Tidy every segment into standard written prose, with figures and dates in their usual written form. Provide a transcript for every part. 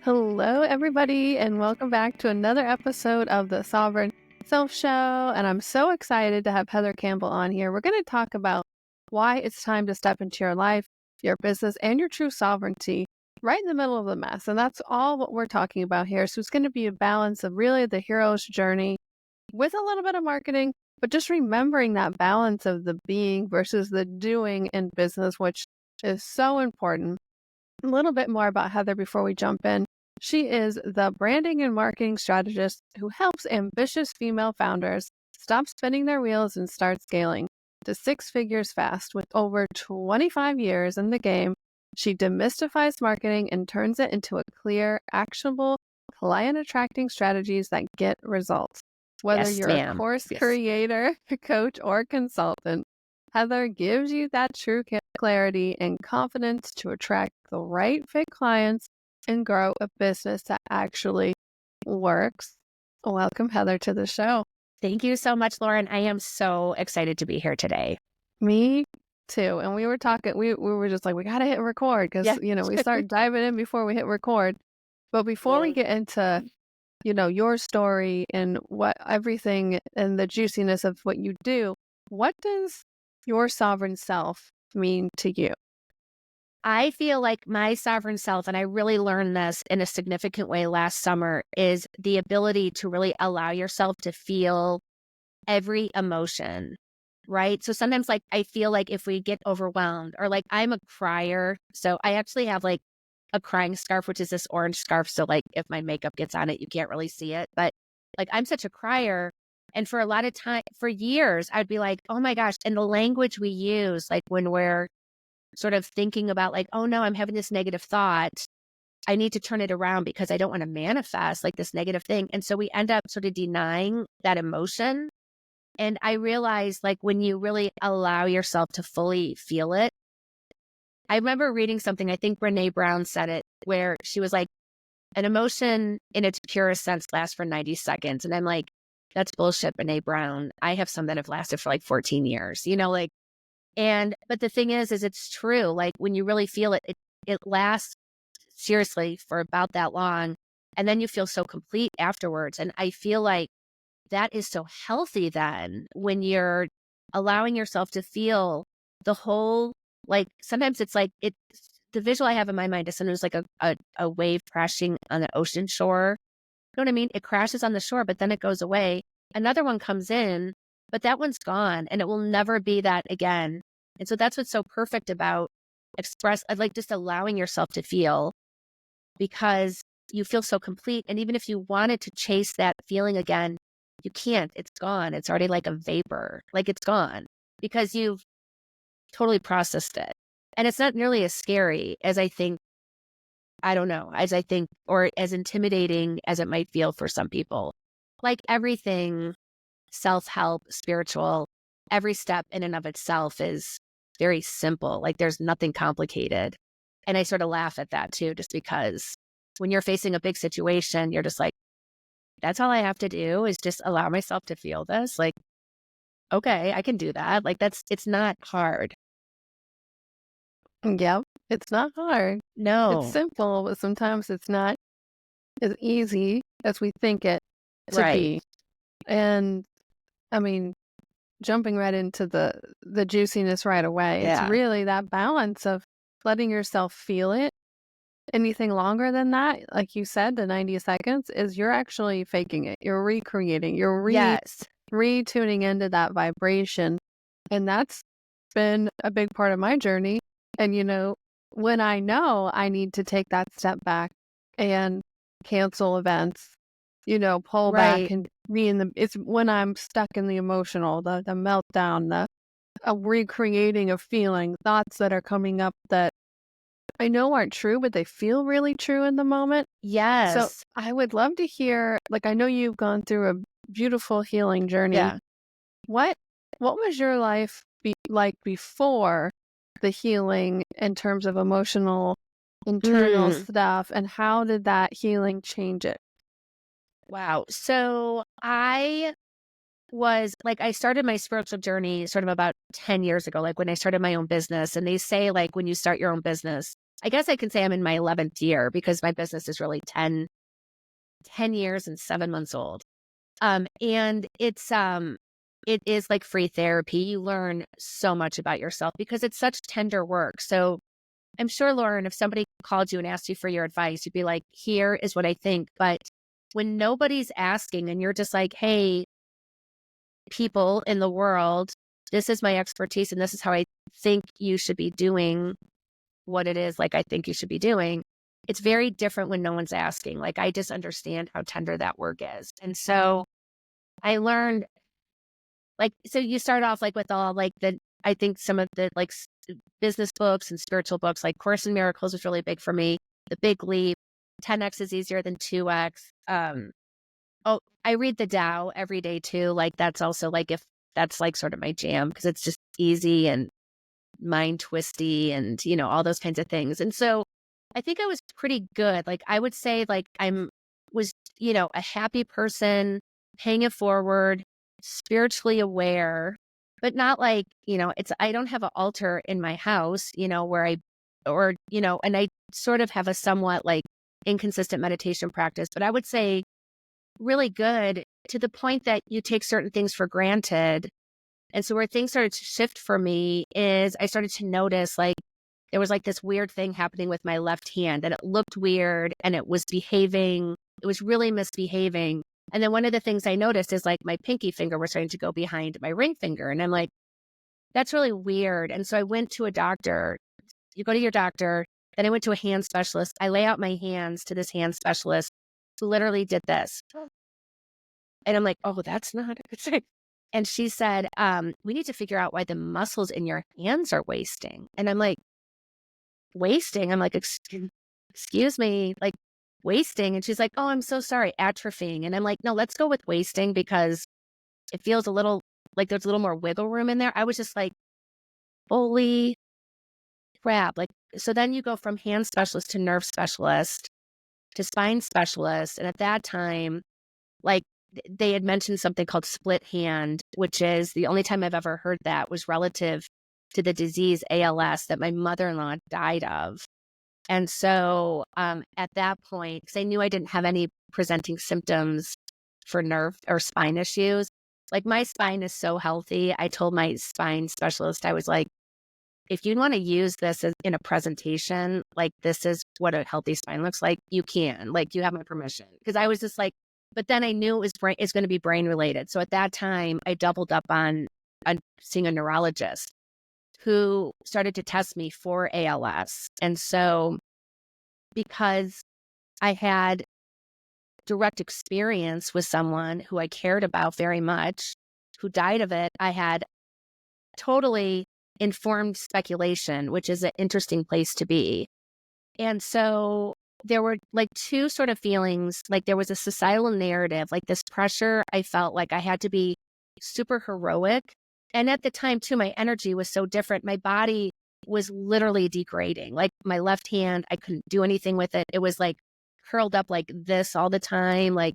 Hello, everybody, and welcome back to another episode of the Sovereign Self Show. And I'm so excited to have Heather Campbell on here. We're going to talk about why it's time to step into your life, your business, and your true sovereignty right in the middle of the mess. And that's all what we're talking about here. So it's going to be a balance of really the hero's journey with a little bit of marketing, but just remembering that balance of the being versus the doing in business, which is so important. A little bit more about Heather before we jump in. She is the branding and marketing strategist who helps ambitious female founders stop spinning their wheels and start scaling to six figures fast. With over 25 years in the game, she demystifies marketing and turns it into a clear, actionable, client-attracting strategies that get results. Whether Yes, you're a ma'am. course Yes. creator, coach, or consultant, Heather gives you that true clarity and confidence to attract the right fit clients and grow a business that actually works. Welcome, Heather, to the show. Thank you so much, Loren. I am so excited to be here today. Me too. And we were talking, we were just like, we got to hit record because, we start diving in before we hit record. But before we get into, your story and what everything and the juiciness of what you do, what does your sovereign self mean to you? I feel like my sovereign self, and I really learned this in a significant way last summer, is the ability to really allow yourself to feel every emotion, right? So sometimes I feel like if we get overwhelmed or I'm a crier. So I actually have a crying scarf, which is this orange scarf. So if my makeup gets on it, you can't really see it. But I'm such a crier. And for a lot of time, for years, I'd be like, oh my gosh. And the language we use, when we're sort of thinking about oh no, I'm having this negative thought. I need to turn it around because I don't want to manifest this negative thing. And so we end up sort of denying that emotion. And I realized when you really allow yourself to fully feel it, I remember reading something, I think Brene Brown said it, where she was like, an emotion in its purest sense lasts for 90 seconds. And I'm like, that's bullshit, Brene Brown. I have some that have lasted for 14 years, but the thing is it's true. When you really feel it, it lasts seriously for about that long. And then you feel so complete afterwards. And I feel like that is so healthy then when you're allowing yourself to feel the whole, sometimes it's the visual I have in my mind is sometimes a wave crashing on the ocean shore. You know what I mean? It crashes on the shore, but then it goes away. Another one comes in, but that one's gone and it will never be that again. And so that's what's so perfect about just allowing yourself to feel, because you feel so complete. And even if you wanted to chase that feeling again, you can't. It's gone. It's already like a vapor. It's gone because you've totally processed it. And it's not nearly as scary as I think, or as intimidating as it might feel for some people. Everything self-help, spiritual, every step in and of itself is very simple. There's nothing complicated. And I sort of laugh at that too, just because when you're facing a big situation, you're just like, that's all I have to do is just allow myself to feel this. Okay, I can do that. It's not hard. Yep, it's not hard. No. It's simple, but sometimes it's not as easy as we think it to Right. be. And I mean, jumping right into the juiciness right away, Yeah. it's really that balance of letting yourself feel it. Anything longer than that, like you said, the 90 seconds, is you're actually faking it. You're recreating. You're Yes. retuning into that vibration. And that's been a big part of my journey. And, when I know I need to take that step back and cancel events, pull back Right. and it's when I'm stuck in the emotional, the meltdown, the recreating of feeling, thoughts that are coming up that I know aren't true, but they feel really true in the moment. Yes. So I would love to hear, I know you've gone through a beautiful healing journey. Yeah. What was your life like before the healing in terms of emotional, internal stuff, and how did that healing change it? Wow. So I was I started my spiritual journey sort of about 10 years ago, when I started my own business. And they say, when you start your own business, I guess I can say I'm in my 11th year because my business is really 10 years and 7 months old. And it is like free therapy. You learn so much about yourself because it's such tender work. So I'm sure, Lauren, if somebody called you and asked you for your advice, you'd be like, here is what I think. But when nobody's asking and you're just like, hey, people in the world, this is my expertise and this is how I think you should be doing what it is like I think you should be doing. It's very different when no one's asking. Like, I just understand how tender that work is. And so I learned, like, so you start off like with all like I think some of the like business books and spiritual books, like Course in Miracles was really big for me. The Big Leap, 10x is easier than 2x. Oh, I read the Tao every day too. Like, that's also like, if that's like sort of my jam, because it's just easy and mind twisty and, all those kinds of things. And so I think I was pretty good. Like, I would say like was, a happy person, paying it forward, spiritually aware, but not like, I don't have an altar in my house, and I sort of have a somewhat like inconsistent meditation practice, but I would say really good to the point that you take certain things for granted. And so where things started to shift for me is I started to notice like there was like this weird thing happening with my left hand, and it looked weird and it was really misbehaving. And then one of the things I noticed is like my pinky finger was starting to go behind my ring finger. And I'm like, that's really weird. And so I went to a doctor. You go to your doctor. Then I went to a hand specialist. I lay out my hands to this hand specialist who literally did this. And I'm like, oh, that's not a good thing. And she said, we need to figure out why the muscles in your hands are wasting. And I'm like, wasting? I'm like, excuse me, like wasting? And she's like, oh, I'm so sorry, atrophying. And I'm like, no, let's go with wasting because it feels a little like there's a little more wiggle room in there. I was just like, holy crap. Like, so then you go from hand specialist to nerve specialist to spine specialist. And at that time, like, they had mentioned something called split hand, which is the only time I've ever heard that was relative to the disease ALS that my mother-in-law died of. And so at that point, because I knew I didn't have any presenting symptoms for nerve or spine issues, like my spine is so healthy. I told my spine specialist, I was like, if you want to use this in a presentation, like this is what a healthy spine looks like, you can, like you have my permission. Because I was just like, but then I knew it's going to be brain related. So at that time, I doubled up on seeing a neurologist who started to test me for ALS. And so because I had direct experience with someone who I cared about very much, who died of it, I had totally informed speculation, which is an interesting place to be. And so there were like two sort of feelings, like there was a societal narrative, like this pressure. I felt like I had to be super heroic. And at the time too, my energy was so different. My body was literally degrading. Like my left hand, I couldn't do anything with it. It was like curled up like this all the time. Like,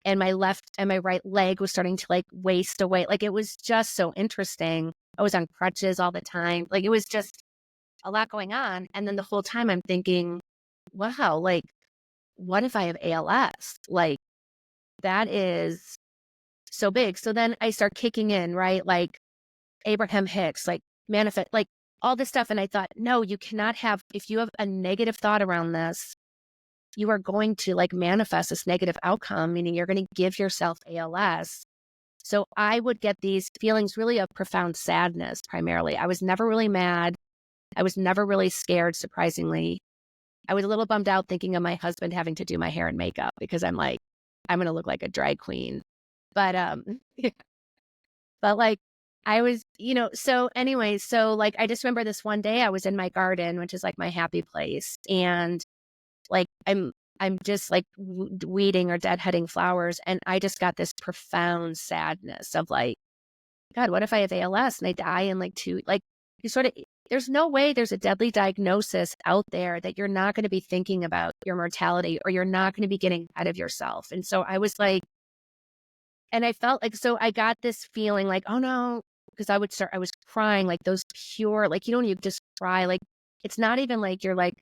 and my left and my right leg was starting to like waste away. Like it was just so interesting. I was on crutches all the time. Like it was just a lot going on. And then the whole time I'm thinking, wow, like, what if I have ALS? Like, that is so big. So then I start kicking in, right? Like Abraham Hicks, like manifest, like all this stuff. And I thought, no, you cannot have, if you have a negative thought around this, you are going to like manifest this negative outcome, meaning you're going to give yourself ALS. So I would get these feelings really of profound sadness primarily. I was never really mad. I was never really scared, surprisingly. I was a little bummed out thinking of my husband having to do my hair and makeup because I'm like, I'm going to look like a drag queen. But, yeah. But like, I was, so anyway, so like, I just remember this one day I was in my garden, which is like my happy place. And like, I'm just like weeding or deadheading flowers. And I just got this profound sadness of like, God, what if I have ALS and I die in like you sort of, there's no way there's a deadly diagnosis out there that you're not going to be thinking about your mortality or you're not going to be getting ahead of yourself. And so I was like, and I felt like, so I got this feeling like, oh no, because I was crying like those pure, like, when you just cry, like, it's not even like you're like,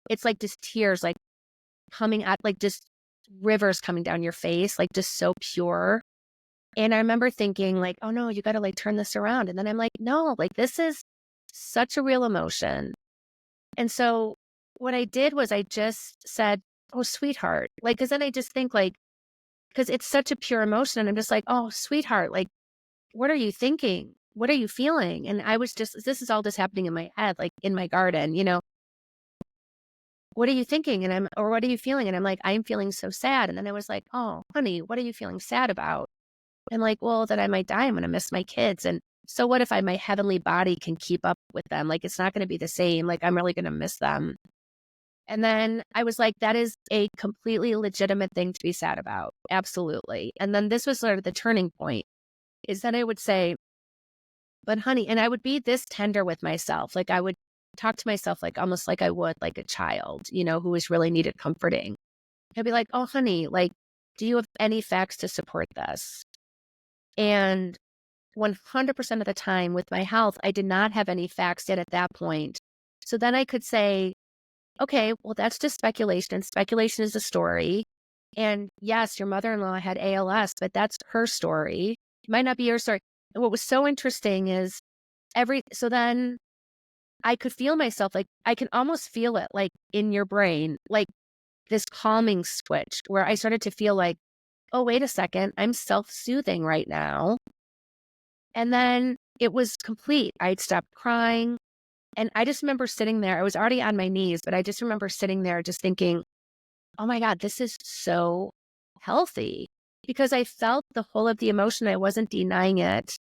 it's like just tears like coming out, like just rivers coming down your face, like just so pure. And I remember thinking like, oh no, you got to like turn this around. And then I'm like, no, like this is such a real emotion. And so what I did was I just said, oh, sweetheart, like, cause then I just think like, cause it's such a pure emotion. And I'm just like, oh, sweetheart, like, what are you thinking? What are you feeling? And I was just, this is all just happening in my head, like in my garden, what are you thinking? Or what are you feeling? And I'm like, I'm feeling so sad. And then I was like, oh, honey, what are you feeling sad about? I'm like, well, that I might die. I'm going to miss my kids. And so what if my heavenly body can keep up with them? Like, it's not going to be the same. Like, I'm really going to miss them. And then I was like, that is a completely legitimate thing to be sad about. Absolutely. And then this was sort of the turning point is that I would say, but honey, and I would be this tender with myself. Like I would talk to myself like almost like I would like a child, who was really needed comforting. I'd be like, oh, honey, like, do you have any facts to support this? And 100% of the time with my health, I did not have any facts yet at that point. So then I could say, okay, well, that's just speculation. Speculation is a story. And yes, your mother-in-law had ALS, but that's her story. It might not be your story. And what was so interesting is so then I could feel myself, like I can almost feel it like in your brain, like this calming switch where I started to feel like, oh, wait a second, I'm self-soothing right now. And then it was complete. I'd stopped crying. And I just remember sitting there. I was already on my knees, but I just remember sitting there just thinking, oh my God, this is so healthy because I felt the whole of the emotion. I wasn't denying it.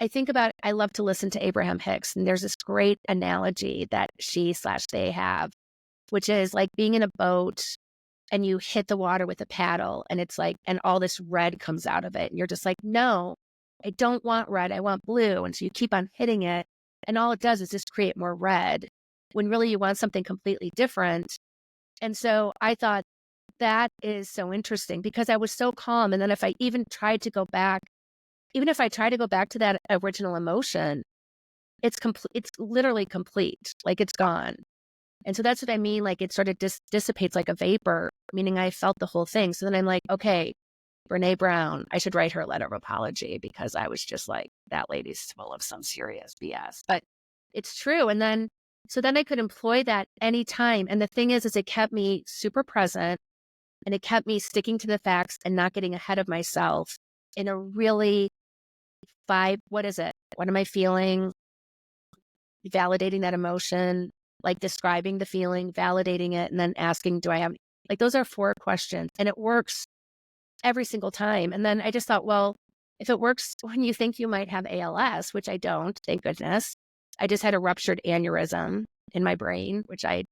I love to listen to Abraham Hicks, and there's this great analogy that they have, which is like being in a boat and you hit the water with a paddle and it's like, and all this red comes out of it. And you're just like, no, I don't want red. I want blue. And so you keep on hitting it. And all it does is just create more red when really you want something completely different. And so I thought that is so interesting because I was so calm. And then if I even tried to go back, even if I try to go back to that original emotion, it's complete. It's literally complete. Like it's gone. And so that's what I mean. Like it sort of dissipates like a vapor, meaning I felt the whole thing. So then I'm like, okay, Brene Brown, I should write her a letter of apology because I was just like, that lady's full of some serious BS. But it's true. And then, so then I could employ that anytime. And the thing is it kept me super present and it kept me sticking to the facts and not getting ahead of myself in a really what is it? What am I feeling? Validating that emotion, like describing the feeling, validating it, and then asking, do I have, like, those are 4 questions and it works every single time. And then I just thought, well, if it works when you think you might have ALS, which I don't, thank goodness, I just had a ruptured aneurysm in my brain, which that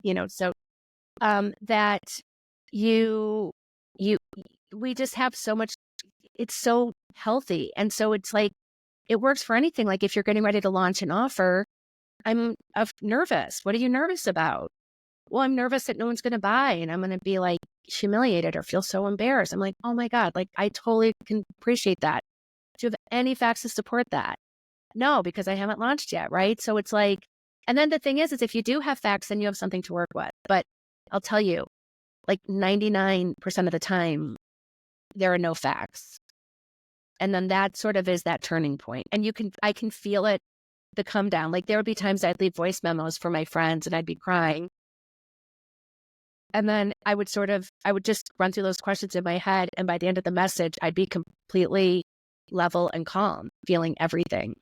we just have so much, it's so healthy. And so it's like, it works for anything. Like if you're getting ready to launch an offer, I'm nervous. What are you nervous about? Well, I'm nervous that no one's going to buy and I'm going to be like humiliated or feel so embarrassed. I'm like, oh my God, like I totally can appreciate that. Do you have any facts to support that? No, because I haven't launched yet, right? So it's like, and then the thing is if you do have facts, then you have something to work with. But I'll tell you, like 99% of the time, there are no facts. And then that sort of is that turning point. And I can feel it, the come down. Like there would be times I'd leave voice memos for my friends and I'd be crying. And then I would just run through those questions in my head. And by the end of the message, I'd be completely level and calm, feeling everything.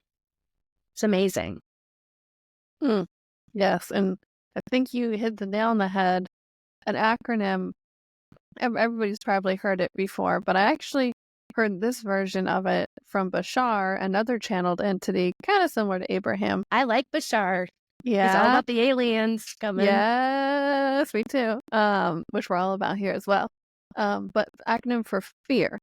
It's amazing. Yes. And I think you hit the nail on the head. An acronym, everybody's probably heard it before, but I actually heard this version of it from Bashar, another channeled entity, kind of similar to Abraham. I like Bashar. Yeah. He's all about the aliens coming. Yes, me too. Which we're all about here as well. But acronym for fear.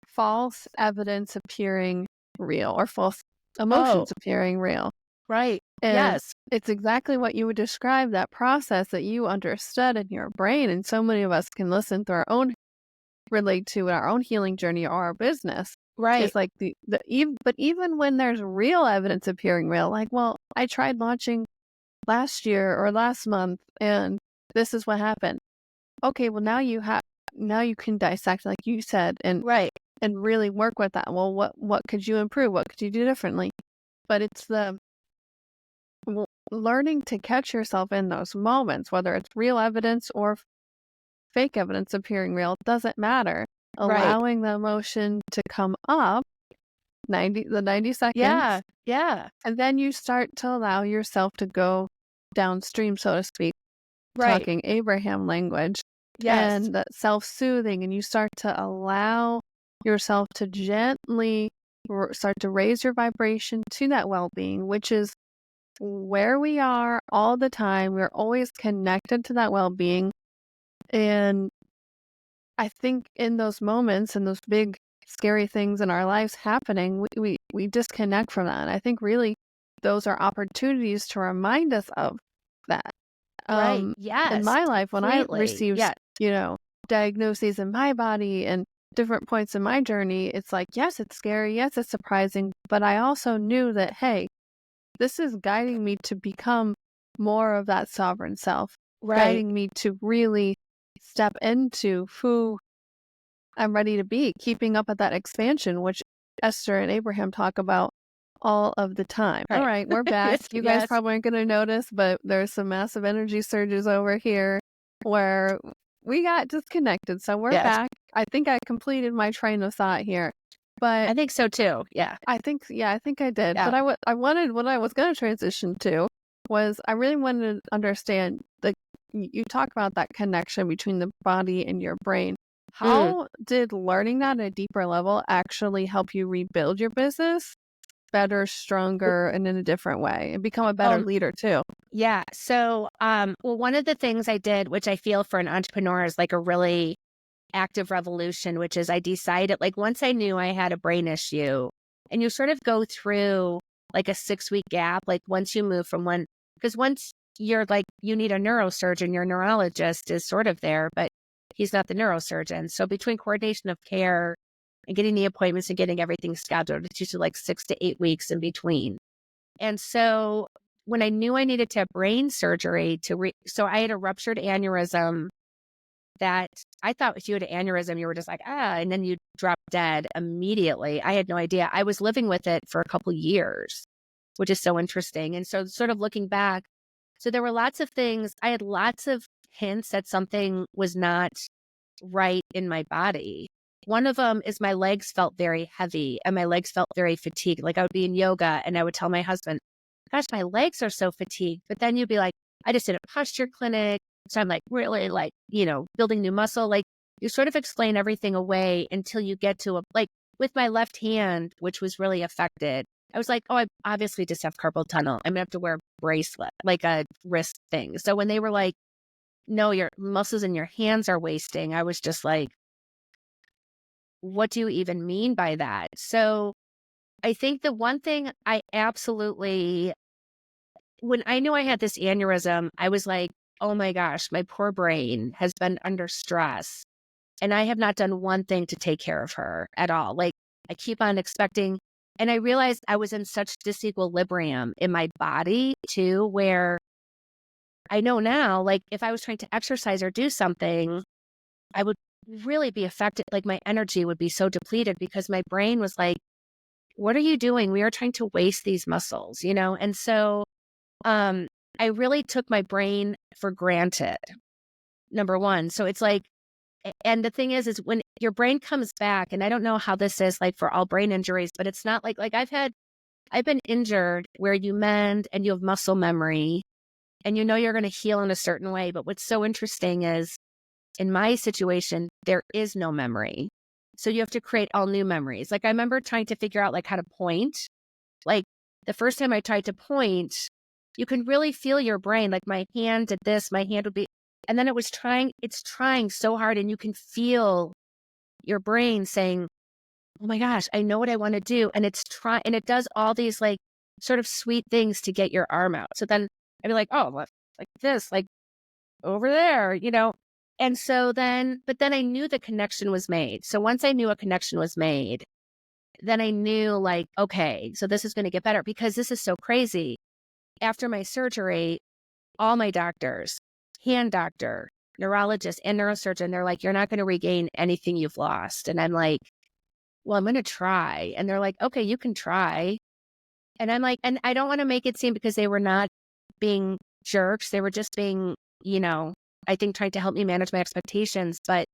False evidence appearing real or false emotions appearing real. Right. And yes. It's exactly what you would describe, that process that you understood in your brain. And so many of us can listen to relate to our own healing journey or our business. Right. It's like but even when there's real evidence appearing real, like, well, I tried launching last year or last month and this is what happened. Okay, well now you can dissect, like you said, Right. and really work with that. Well, what could you improve? What could you do differently? But it's learning to catch yourself in those moments, whether it's real evidence or fake evidence appearing real, doesn't matter. Right. Allowing the emotion to come up 90 seconds, Yeah. Yeah. and then you start to allow yourself to go downstream, so to speak, Right. talking Abraham language Yes. and the self-soothing, and you start to allow yourself to gently start to raise your vibration to that well-being, which is where we are all the time. We're always connected to that well-being. And I think in those moments and those big scary things in our lives happening, we disconnect from that. And I think really those are opportunities to remind us of that. Right. In Yes. my life, when I Completely. received, Yeah. diagnoses in my body and different points in my journey, it's like, yes, it's scary. Yes, it's surprising. But I also knew that, hey, this is guiding me to become more of that sovereign self, Right. guiding me to really step into who I'm ready to be, keeping up with that expansion, which Esther and Abraham talk about all of the time. All Right. right, we're back. Yes. You guys Yes. probably aren't going to notice, but there's some massive energy surges over here where we got disconnected. So we're Yes. back. I think I completed my train of thought here. But I think so too. Yeah. I think I did. Yeah. But I wanted, what I was going to transition to was I really wanted to understand, the you talk about that connection between the body and your brain. Mm. How did learning that at a deeper level actually help you rebuild your business better, stronger, and in a different way, and become a better Um, leader too? yeah. So, well, one of the things I did, which I feel for an entrepreneur is like a really active revolution, which is I decided, like, once I knew I had a brain issue, and you sort of go through like a 6-week gap, like once you move from one, because once you're like, you need a neurosurgeon, your neurologist is sort of there, but he's not the neurosurgeon. So between coordination of care and getting the appointments and getting everything scheduled, it's usually like 6 to 8 weeks in between. And so when I knew I needed to have brain surgery so I had a ruptured aneurysm that I thought if you had an aneurysm, you were just like, and then you drop dead immediately. I had no idea. I was living with it for a couple years, which is so interesting. And so sort of looking back, so there were lots of things. I had lots of hints that something was not right in my body. One of them is my legs felt very heavy and my legs felt very fatigued. Like I would be in yoga and I would tell my husband, gosh, my legs are so fatigued. But then you'd be like, I just did a posture clinic. So I'm like, really like, building new muscle. Like you sort of explain everything away until you get to like with my left hand, which was really affected. I was like, oh, I obviously just have carpal tunnel. I'm gonna have to wear a bracelet, like a wrist thing. So when they were like, no, your muscles in your hands are wasting, I was just like, what do you even mean by that? So I think the one thing I absolutely, when I knew I had this aneurysm, I was like, oh my gosh, my poor brain has been under stress. And I have not done one thing to take care of her at all. Like I keep on expecting. And I realized I was in such disequilibrium in my body too, where I know now, like if I was trying to exercise or do something, I would really be affected. Like my energy would be so depleted because my brain was like, what are you doing? We are trying to waste these muscles, And so um, I really took my brain for granted, number one. So it's like, and the thing is when your brain comes back, and I don't know how this is like for all brain injuries, but it's not like I've been injured where you mend and you have muscle memory and you're going to heal in a certain way. But what's so interesting is in my situation, there is no memory. So you have to create all new memories. Like I remember trying to figure out like how to point. Like the first time I tried to point, you can really feel your brain. Like my hand did this, my hand would be, and then it's trying so hard and you can feel your brain saying, oh my gosh, I know what I want to do. And and it does all these like sort of sweet things to get your arm out. So then I'd be like, oh, what, like this, like over there. And so but then I knew the connection was made. So once I knew a connection was made, then I knew like, okay, so this is going to get better because this is so crazy. After my surgery, all my doctors hand doctor, neurologist, and neurosurgeon. They're like, you're not going to regain anything you've lost. And I'm like, well, I'm going to try. And they're like, okay, you can try. And I'm like, and I don't want to make it seem because they were not being jerks. They were just being, I think trying to help me manage my expectations. But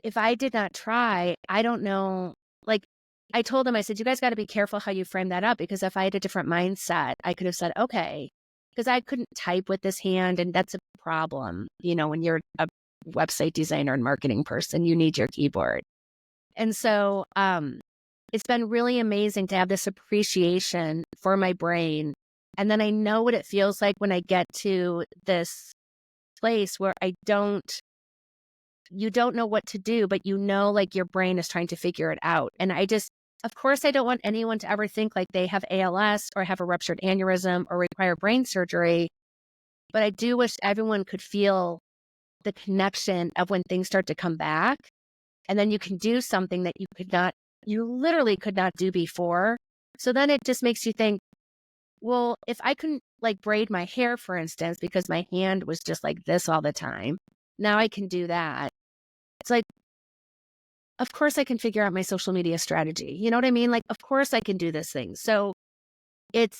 if I did not try, I don't know. Like I told them, I said, you guys got to be careful how you frame that up, because if I had a different mindset, I could have said, okay, because I couldn't type with this hand. And that's a problem. When you're a website designer and marketing person, you need your keyboard. And so it's been really amazing to have this appreciation for my brain. And then I know what it feels like when I get to this place where you don't know what to do, but like your brain is trying to figure it out. And of course, I don't want anyone to ever think like they have ALS or have a ruptured aneurysm or require brain surgery. But I do wish everyone could feel the connection of when things start to come back. And then you can do something that you literally could not do before. So then it just makes you think, well, if I couldn't like braid my hair, for instance, because my hand was just like this all the time, now I can do that. It's like, of course I can figure out my social media strategy. You know what I mean? Like, of course I can do this thing. So it's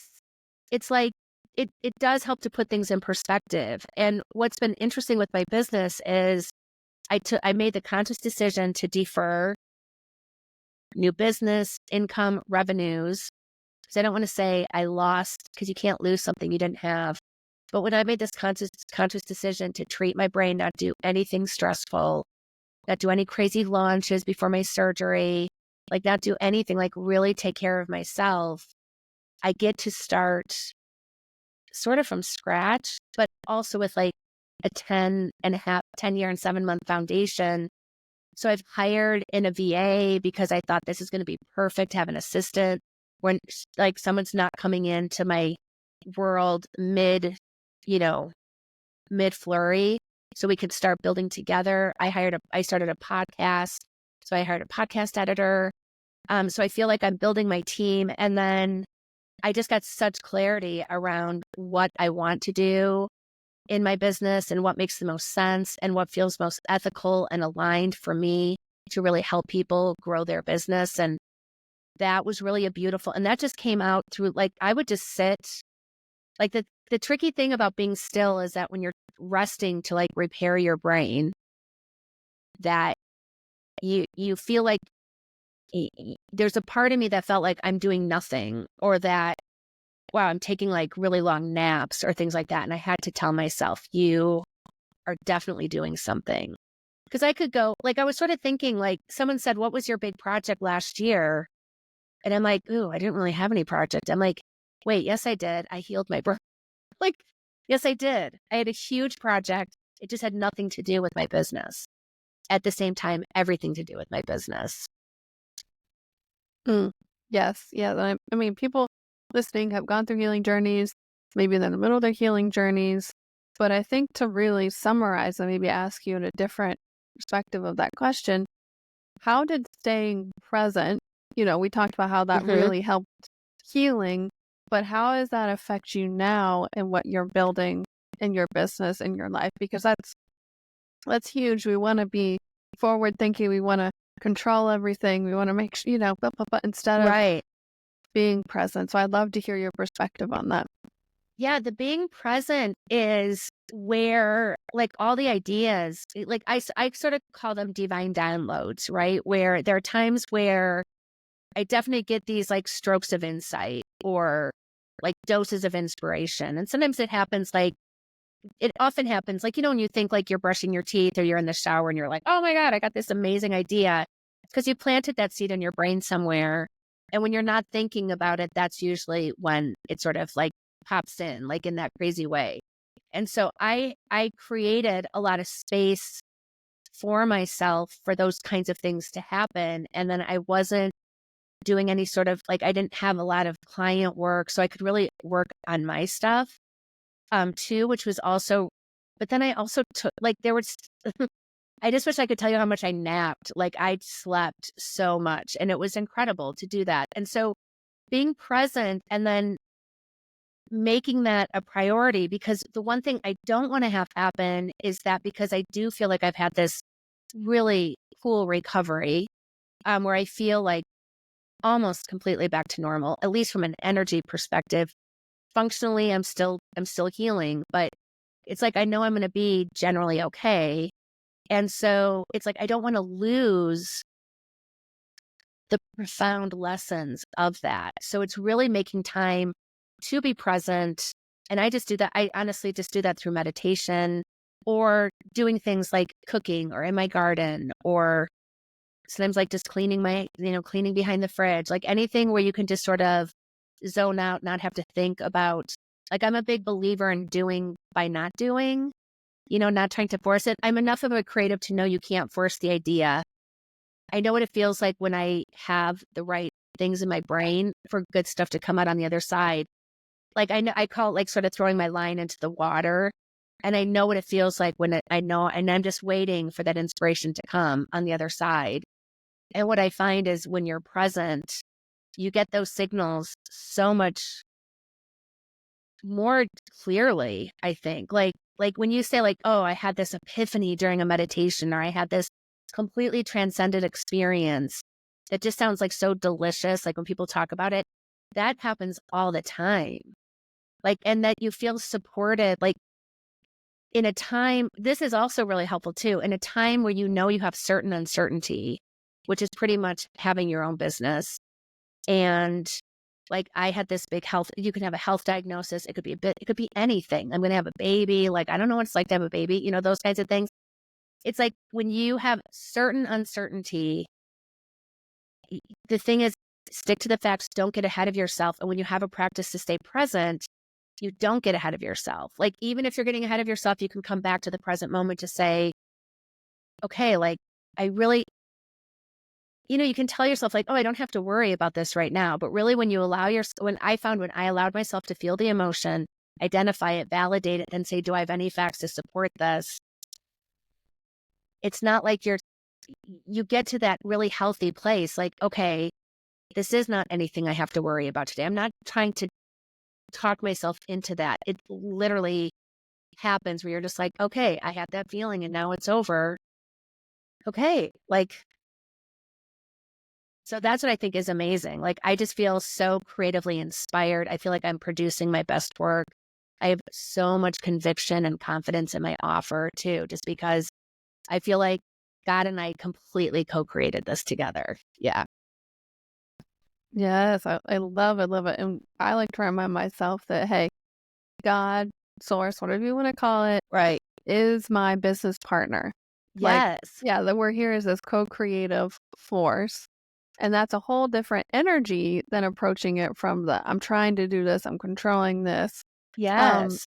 like, it does help to put things in perspective. And what's been interesting with my business is I made the conscious decision to defer new business, income, revenues, because I don't want to say I lost, because you can't lose something you didn't have. But when I made this conscious decision to treat my brain, not do anything stressful, not do any crazy launches before my surgery, like not do anything, like really take care of myself, I get to start sort of from scratch, but also with like a 10 year and 7-month foundation. So I've hired in a VA because I thought this is going to be perfect to have an assistant when like someone's not coming into my world mid flurry, so we could start building together. I started a podcast. So I hired a podcast editor. So I feel like I'm building my team. And then I just got such clarity around what I want to do in my business and what makes the most sense and what feels most ethical and aligned for me to really help people grow their business. And that was really and that just came out through, like, I would just sit. Like the tricky thing about being still is that when you're resting to like repair your brain, that you feel like there's a part of me that felt like I'm doing nothing, or that, wow, I'm taking like really long naps or things like that. And I had to tell myself, you are definitely doing something. Because I could go, like, I was sort of thinking, like, someone said, what was your big project last year? And I'm like, ooh, I didn't really have any project. I'm like, wait, yes, I did. I healed my brain. Like, yes, I did. I had a huge project. It just had nothing to do with my business. At the same time, everything to do with my business. Yes. Yeah. I mean, people listening have gone through healing journeys. Maybe they're in the middle of their healing journeys. But I think to really summarize and maybe ask you in a different perspective of that question, how did staying present, we talked about how that really helped healing, but how does that affect you now and what you're building in your business, in your life? Because that's huge. We want to be forward thinking. We want to control everything. We want to make sure, instead of being present. So I'd love to hear your perspective on that. Yeah, the being present is where, like, all the ideas, like I sort of call them divine downloads, right? Where there are times where I definitely get these like strokes of insight or like doses of inspiration. And sometimes it often happens, like, when you think like you're brushing your teeth or you're in the shower and you're like, oh my God, I got this amazing idea. It's because you planted that seed in your brain somewhere. And when you're not thinking about it, that's usually when it sort of like pops in, like in that crazy way. And so I created a lot of space for myself for those kinds of things to happen. And then I wasn't doing any sort of, like, I didn't have a lot of client work, so I could really work on my stuff too, which was also, but then I also took, like, there was I just wish I could tell you how much I napped. Like, I slept so much, and it was incredible to do that. And so being present, and then making that a priority, because the one thing I don't want to have happen is that, because I do feel like I've had this really cool recovery, where I feel like almost completely back to normal, at least from an energy perspective. Functionally, I'm still healing, but it's like I know I'm going to be generally okay. And so it's like I don't want to lose the profound lessons of that. So it's really making time to be present. And I just do that. I honestly just do that through meditation, or doing things like cooking, or in my garden, or sometimes like just cleaning behind the fridge, like anything where you can just sort of zone out, not have to think about, like, I'm a big believer in doing by not doing, not trying to force it. I'm enough of a creative to know you can't force the idea. I know what it feels like when I have the right things in my brain for good stuff to come out on the other side. Like, I know, I call it like sort of throwing my line into the water. And I know what it feels like when I know, and I'm just waiting for that inspiration to come on the other side. And what I find is when you're present, you get those signals so much more clearly, I think. Like when you say like, oh, I had this epiphany during a meditation, or I had this completely transcendent experience, that just sounds like so delicious. Like when people talk about it, that happens all the time. Like, and that you feel supported, like in a time, this is also really helpful too, in a time where you have certain uncertainty, which is pretty much having your own business. And like I had this big health, you can have a health diagnosis. It could be anything. I'm going to have a baby. Like, I don't know what it's like to have a baby, those kinds of things. It's like when you have certain uncertainty, the thing is, stick to the facts, don't get ahead of yourself. And when you have a practice to stay present, you don't get ahead of yourself. Like, even if you're getting ahead of yourself, you can come back to the present moment to say, okay, like I really, you can tell yourself like, oh, I don't have to worry about this right now. But really, when you allow when I allowed myself to feel the emotion, identify it, validate it, then say, do I have any facts to support this? It's not like you get to that really healthy place. Like, okay, this is not anything I have to worry about today. I'm not trying to talk myself into that. It literally happens where you're just like, okay, I had that feeling and now it's over. Okay. Like, so that's what I think is amazing. Like, I just feel so creatively inspired. I feel like I'm producing my best work. I have so much conviction and confidence in my offer too, just because I feel like God and I completely co-created this together. Yeah. Yes, I love it, love it. And I like to remind myself that, hey, God, source, whatever you want to call it, Right. is my business partner. Like, Yes. yeah, that we're here as this co-creative force. And that's a whole different energy than approaching it from the I'm trying to do this, I'm controlling this. Um, Yes.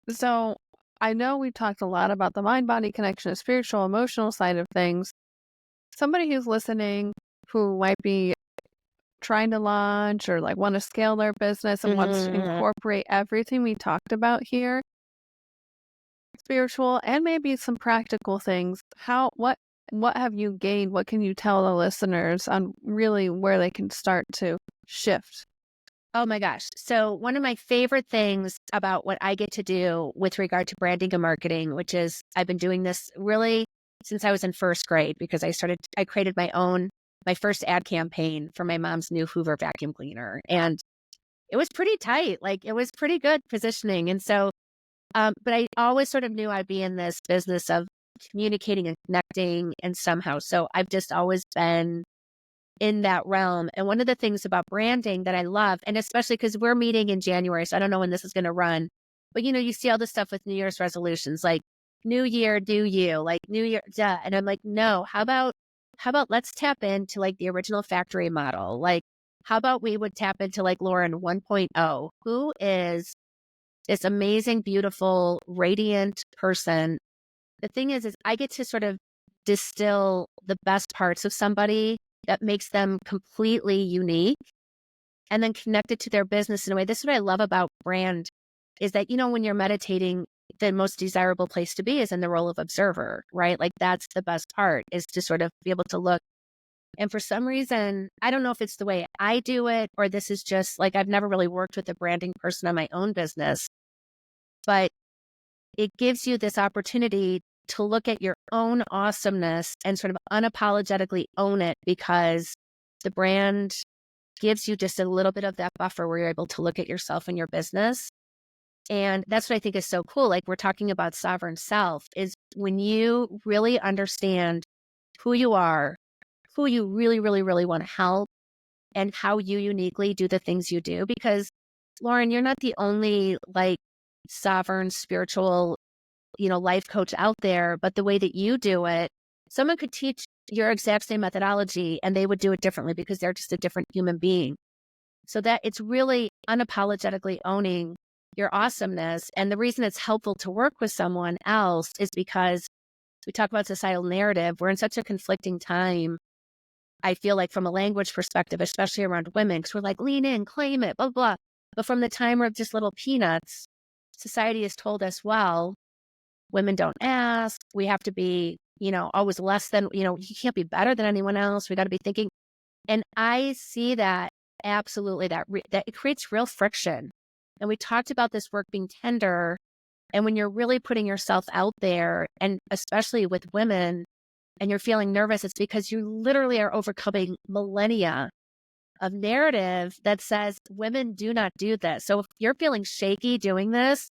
so I know we talked a lot about the mind-body connection, the spiritual, emotional side of things. Somebody who's listening who might be trying to launch or like want to scale their business and wants to Mhm. incorporate everything we talked about here, spiritual and maybe some practical things. What have you gained? What can you tell the listeners on really where they can start to shift? Oh my gosh. So one of my favorite things about what I get to do with regard to branding and marketing, which is I've been doing this really since I was in first grade, because I created my first ad campaign for my mom's new Hoover vacuum cleaner. And it was pretty tight. Like, it was pretty good positioning. And so, but I always sort of knew I'd be in this business of communicating and connecting and somehow. So I've just always been in that realm. And one of the things about branding that I love, and especially because we're meeting in January, so I don't know when this is going to run, but you see all this stuff with New Year's resolutions, like New Year, do you, like New Year, duh. And I'm like, no, how about let's tap into like the original factory model? Like, how about we would tap into like Loren 1.0, who is this amazing, beautiful, radiant person. The thing is I get to sort of distill the best parts of somebody that makes them completely unique and then connect it to their business in a way. This is what I love about brand is that, when you're meditating, the most desirable place to be is in the role of observer, right? Like, that's the best part, is to sort of be able to look And for some reason, I don't know if it's the way I do it or this is just like I've never really worked with a branding person on my own business, but it gives you this opportunity to look at your own awesomeness and sort of unapologetically own it because the brand gives you just a little bit of that buffer where you're able to look at yourself and your business. And that's what I think is so cool. Like we're talking about sovereign self is when you really understand who you are, who you really, really, really want to help, and how you uniquely do the things you do. Because Loren, you're not the only like sovereign spiritual, life coach out there, but the way that you do it, someone could teach your exact same methodology and they would do it differently because they're just a different human being. So that it's really unapologetically owning your awesomeness. And the reason it's helpful to work with someone else is because we talk about societal narrative. We're in such a conflicting time. I feel like from a language perspective, especially around women, because we're like, lean in, claim it, blah, blah. But from the time we're just little peanuts, society has told us, well, women don't ask. We have to be, always less than, you can't be better than anyone else. We got to be thinking. And I see that absolutely that it creates real friction. And we talked about this work being tender. And when you're really putting yourself out there, and especially with women, and you're feeling nervous, it's because you literally are overcoming millennia of narrative that says women do not do this. So if you're feeling shaky doing this,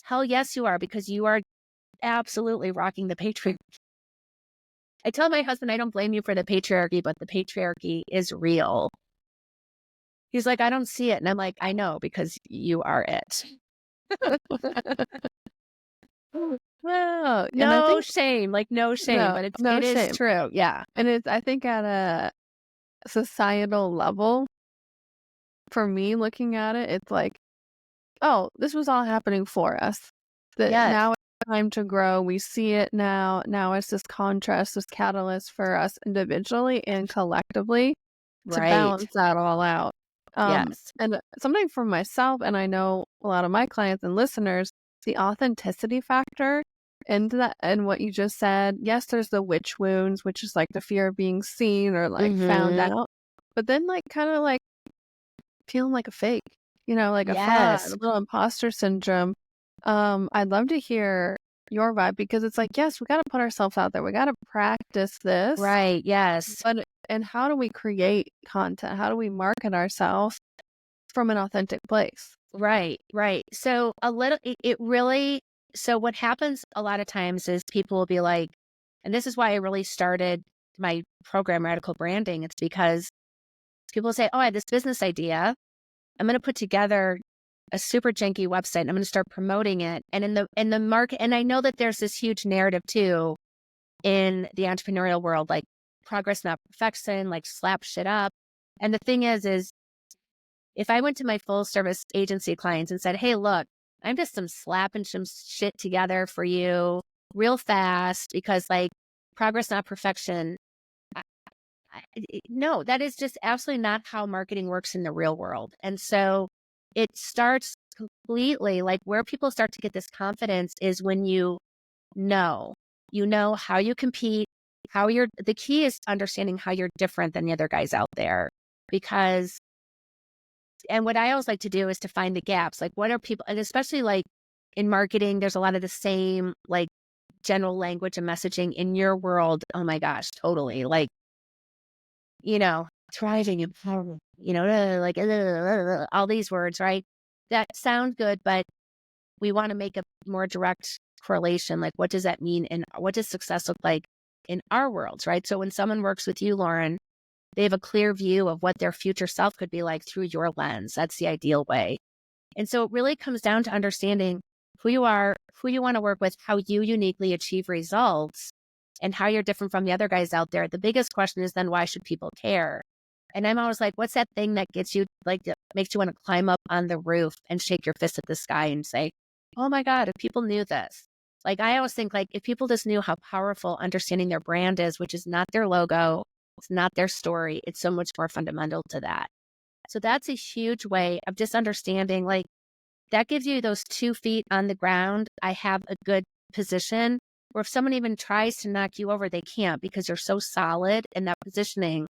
hell yes, you are, because you are absolutely rocking the patriarchy. I tell my husband, I don't blame you for the patriarchy, but the patriarchy is real. He's like, I don't see it. And I'm like, I know, because you are it. Well, and I No think shame, like no shame, no, but no it is shame. true. Yeah. And it's, I think at a societal level, for me looking at it, it's like, oh, this was all happening for us. That Yes. now it's time to grow. We see it now. Now it's this contrast, this catalyst for us individually and collectively to Right. balance that all out. Yes. And something for myself, and I know a lot of my clients and listeners, the authenticity factor into that and what you just said. Yes, there's the witch wounds, which is like the fear of being seen or like found out. But then like kind of like feeling like a fake, like a fraud, a Yes. little imposter syndrome. I'd love to hear your vibe because it's like, yes, we got to put ourselves out there. We got to practice this. Right. Yes. And how do we create content? How do we market ourselves from an authentic place? Right. Right. So it really, so what happens a lot of times is people will be like, and this is why I really started my program, Radical Branding. It's because people say, oh, I have this business idea. I'm going to put together a super janky website and I'm going to start promoting it. And in the market, and I know that there's this huge narrative too in the entrepreneurial world, like progress, not perfection, like slap shit up. And the thing is if I went to my full service agency clients and said, hey, look, I'm just slapping some shit together for you real fast because like progress, not perfection. No, that is just absolutely not how marketing works in the real world. And so it starts completely like where people start to get this confidence is when you know how you compete, the key is understanding how you're different than the other guys out there. Because, and what I always like to do is to find the gaps. Like what are people, and especially like in marketing, there's a lot of the same like general language and messaging in your world. Oh my gosh, totally. Like, thriving, empowerment, like all these words, right? That sound good, but we want to make a more direct correlation. Like, what does that mean? And what does success look like in our worlds, right? So when someone works with you, Loren, they have a clear view of what their future self could be like through your lens. That's the ideal way. And so it really comes down to understanding who you are, who you want to work with, how you uniquely achieve results, and how you're different from the other guys out there. The biggest question is then why should people care? And I'm always like, what's that thing that gets you like that makes you want to climb up on the roof and shake your fist at the sky and say, oh my God, if people knew this. Like I always think like if people just knew how powerful understanding their brand is, which is not their logo, it's not their story, it's so much more fundamental to that. So that's a huge way of just understanding like that gives you those 2 feet on the ground. I have a good position. or if someone even tries to knock you over, they can't because you're so solid in that positioning.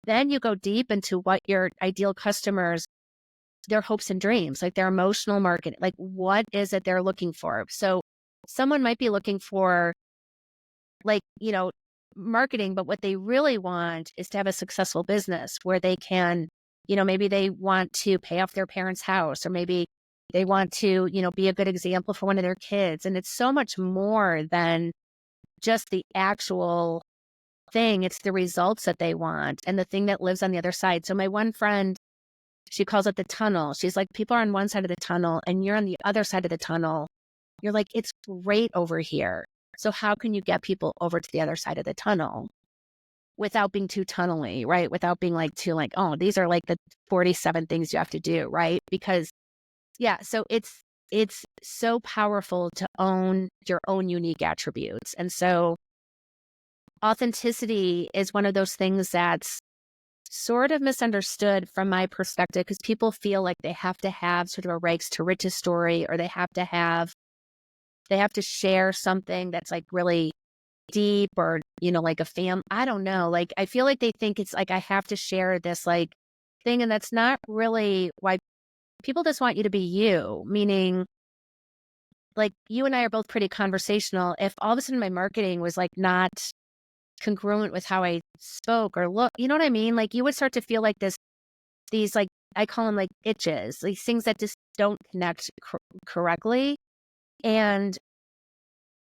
Then you go deep into what your ideal customers, their hopes and dreams, like their emotional market, like what is it they're looking for? So someone might be looking for like, marketing, but what they really want is to have a successful business where they can, maybe they want to pay off their parents' house, or maybe they want to, be a good example for one of their kids. And it's so much more than just the actual thing. It's the results that they want and the thing that lives on the other side. So my one friend, she calls it the tunnel. She's like, people are on one side of the tunnel and you're on the other side of the tunnel. You're like, it's great over here. So how can you get people over to the other side of the tunnel without being too tunnely, right? Without being like too like, oh, these are like the 47 things you have to do, right? Because so it's so powerful to own your own unique attributes. And so authenticity is one of those things that's sort of misunderstood from my perspective, because people feel like they have to have sort of a rags to riches story, or they have to share something that's like really deep, or, like a I don't know. Like, I feel like they think it's like, I have to share this like thing. And that's not really why. People just want you to be you, meaning like you and I are both pretty conversational. If all of a sudden my marketing was like not congruent with how I spoke or look, you know what I mean? Like you would start to feel like these like, I call them like itches, these things that just don't connect correctly. And,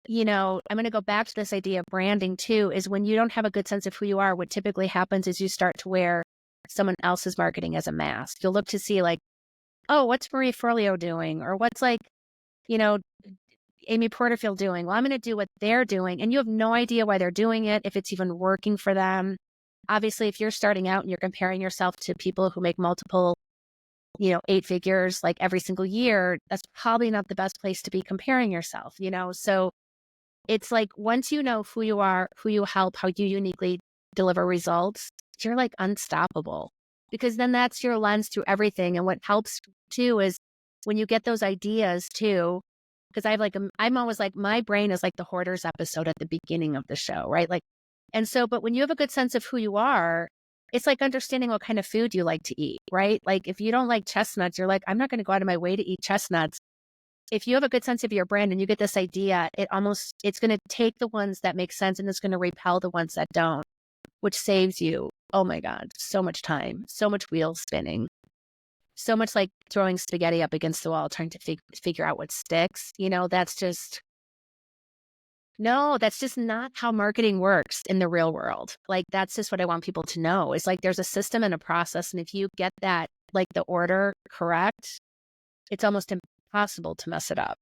I'm going to go back to this idea of branding too, is when you don't have a good sense of who you are, what typically happens is you start to wear someone else's marketing as a mask. You'll look to see like, oh, what's Marie Forleo doing? Or what's like, you know, Amy Porterfield doing? Well, I'm going to do what they're doing. And you have no idea why they're doing it, if it's even working for them. Obviously, if you're starting out and you're comparing yourself to people who make multiple, 8 figures like every single year, that's probably not the best place to be comparing yourself, So it's like, once you know who you are, who you help, how you uniquely deliver results, you're like unstoppable, because then that's your lens through everything. And what helps too is when you get those ideas too, because I'm always like, my brain is like the Hoarders episode at the beginning of the show, right? Like, and so, but when you have a good sense of who you are, it's like understanding what kind of food you like to eat, right? Like if you don't like chestnuts, you're like, I'm not going to go out of my way to eat chestnuts. If you have a good sense of your brand and you get this idea, it's going to take the ones that make sense and it's going to repel the ones that don't, which saves you, oh my God, so much time, so much wheel spinning, so much like throwing spaghetti up against the wall, trying to figure out what sticks. That's just not how marketing works in the real world. Like, that's just what I want people to know, is like, there's a system and a process. And if you get that, like the order correct, it's almost impossible to mess it up.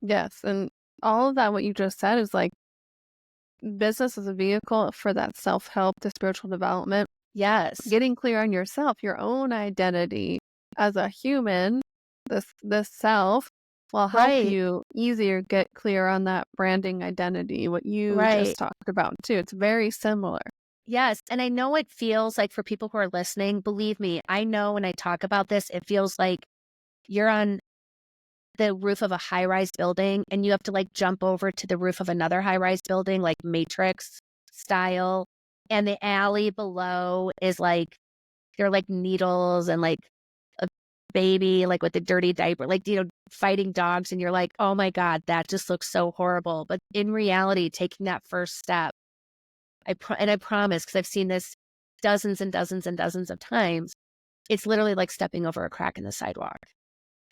Yes. And all of that, what you just said, is like business is a vehicle for that self-help, the spiritual development. Yes. Getting clear on yourself, your own identity as a human, this self will help you easier get clear on that branding identity, what you just talked about too. It's very similar. Yes. And I know it feels like, for people who are listening, believe me, I know when I talk about this, it feels like you're on the roof of a high-rise building and you have to like jump over to the roof of another high-rise building, like Matrix style. And the alley below is like, there are like needles and like a baby, like with a dirty diaper, like, fighting dogs. And you're like, oh my God, that just looks so horrible. But in reality, taking that first step, I promise, because I've seen this dozens and dozens and dozens of times, it's literally like stepping over a crack in the sidewalk.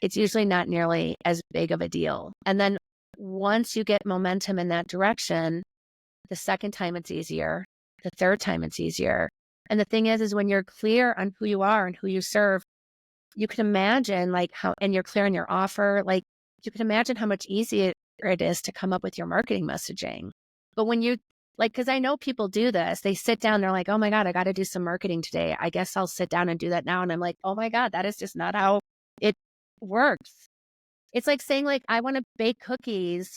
It's usually not nearly as big of a deal. And then once you get momentum in that direction, the second time it's easier, the third time it's easier. And the thing is when you're clear on who you are and who you serve, you can imagine like how, and you're clear on your offer, like you can imagine how much easier it is to come up with your marketing messaging. But when you because I know people do this, they sit down, they're like, oh my God, I got to do some marketing today. I guess I'll sit down and do that now. And I'm like, oh my God, that is just not how it works. It's like saying like, I want to bake cookies,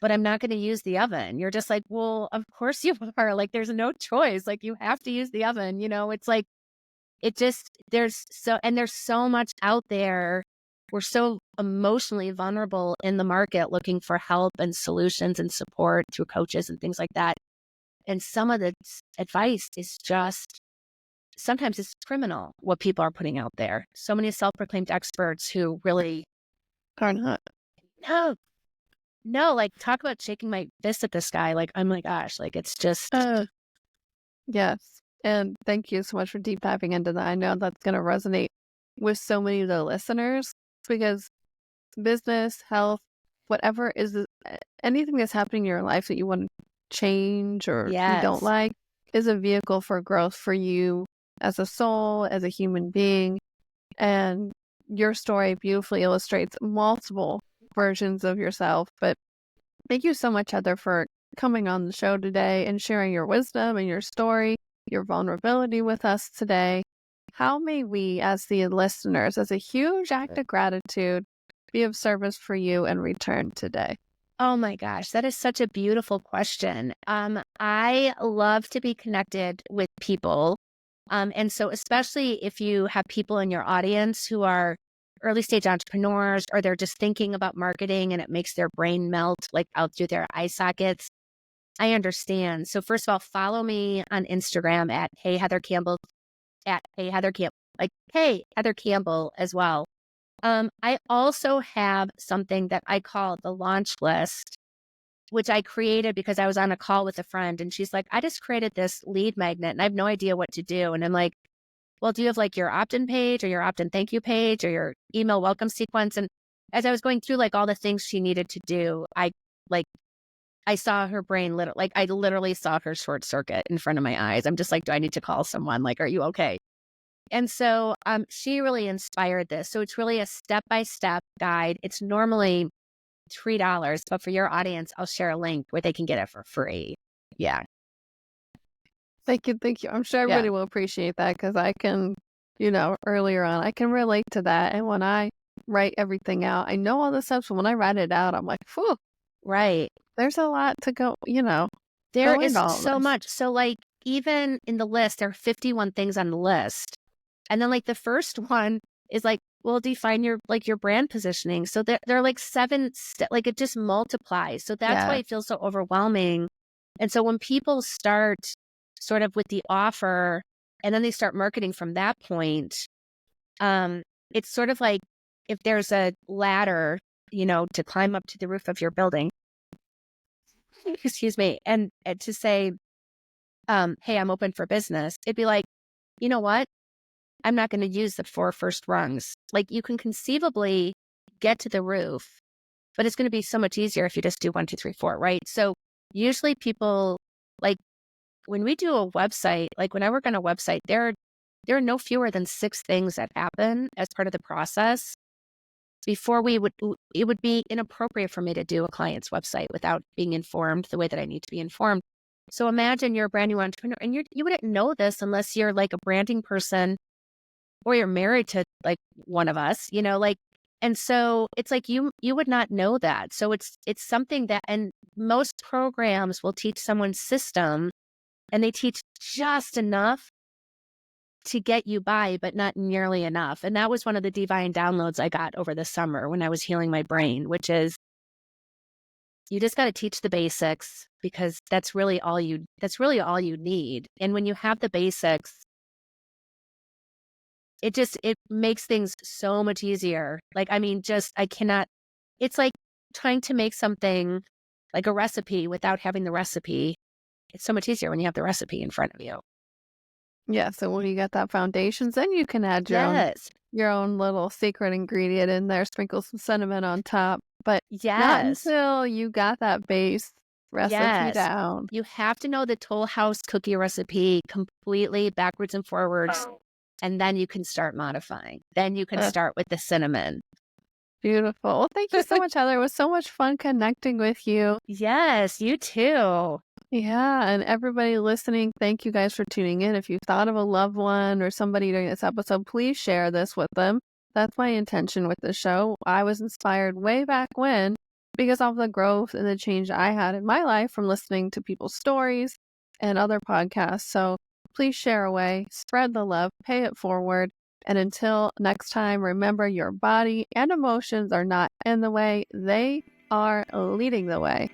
but I'm not going to use the oven. You're just like, well, of course you are. Like, there's no choice. Like, you have to use the oven. It's like, there's so much out there we're so emotionally vulnerable in the market looking for help and solutions and support through coaches and things like that. And some of the advice is just, sometimes it's criminal what people are putting out there. So many self-proclaimed experts who really, Or not. no, no, like talk about shaking my fist at the sky. Like, oh my gosh, like it's just, Yes. And thank you so much for deep diving into that. I know that's going to resonate with so many of the listeners because business, health, whatever is anything that's happening in your life that you want to change or you don't yes, like is a vehicle for growth for you as a soul, as a human being. And your story beautifully illustrates multiple versions of yourself. But thank you so much, Heather, for coming on the show today and sharing your wisdom and your story, your vulnerability with us today. How may we, as the listeners, as a huge act of gratitude, be of service for you in return today? oh my gosh, that is such a beautiful question. I love to be connected with people. And so especially if you have people in your audience who are early stage entrepreneurs or they're just thinking about marketing and it makes their brain melt like out through their eye sockets, I understand. So first of all, follow me on Instagram at Hey Heather Campbell, at Hey Heather Campbell, like Hey Heather Campbell as well. I also have something that I call the launch list, which I created because I was on a call with a friend and she's like, I just created this lead magnet and I have no idea what to do. And I'm like, well, do you have like your opt-in page or your opt-in thank you page or your email welcome sequence? And as I was going through like all the things she needed to do, like, I saw her brain like I literally saw her short circuit in front of my eyes. I'm just like, do I need to call someone? Like, are you okay? And so she really inspired this. So it's really a step-by-step guide. It's normally $3, but for your audience, I'll share a link where they can get it for free. Yeah. Thank you. Thank you. I'm sure Yeah. everybody will appreciate that because I can, earlier on, I can relate to that. And when I write everything out, I know all the steps, but when I write it out, I'm like, whew, Right. there's a lot to go, There go into is all of so this. much. So like even in the list, there are 51 things on the list. And then like the first one is like, well, define your brand positioning. So there are like 7 like it just multiplies. So that's why Yeah. it feels so overwhelming. And so when people start sort of with the offer and then they start marketing from that point, it's sort of like if there's a ladder, to climb up to the roof of your building, excuse me, and to say, hey, I'm open for business, it'd be like, you know what? I'm not going to use the 4 first rungs. Like you can conceivably get to the roof, but it's going to be so much easier if you just do 1, 2, 3, 4, right? So usually people like when we do a website, like when I work on a website, there are no fewer than 6 things that happen as part of the process before it would be inappropriate for me to do a client's website without being informed the way that I need to be informed. So imagine you're a brand new entrepreneur and you wouldn't know this unless you're like a branding person or you're married to like one of us, like, and so it's like you would not know that. So it's something that, and most programs will teach someone's system and they teach just enough to get you by, but not nearly enough. And that was one of the divine downloads I got over the summer when I was healing my brain, which is you just got to teach the basics because that's really all you need. And when you have the basics, it makes things so much easier. Like, I mean, it's like trying to make something like a recipe without having the recipe. It's so much easier when you have the recipe in front of you. Yeah. So when you got that foundations, then you can add Yes. your own little secret ingredient in there, sprinkle some cinnamon on top. But not Yes. until you got that base recipe Yes. down. You have to know the Toll House cookie recipe completely backwards and forwards. And then you can start modifying. Then you can start with the cinnamon. Beautiful. Well, thank you so much, Heather. It was so much fun connecting with you. Yes, you too. Yeah, and everybody listening, thank you guys for tuning in. If you thought of a loved one or somebody during this episode, please share this with them. That's my intention with the show. I was inspired way back when because of the growth and the change I had in my life from listening to people's stories and other podcasts. So please share away, spread the love, pay it forward. And until next time, remember your body and emotions are not in the way, they are leading the way.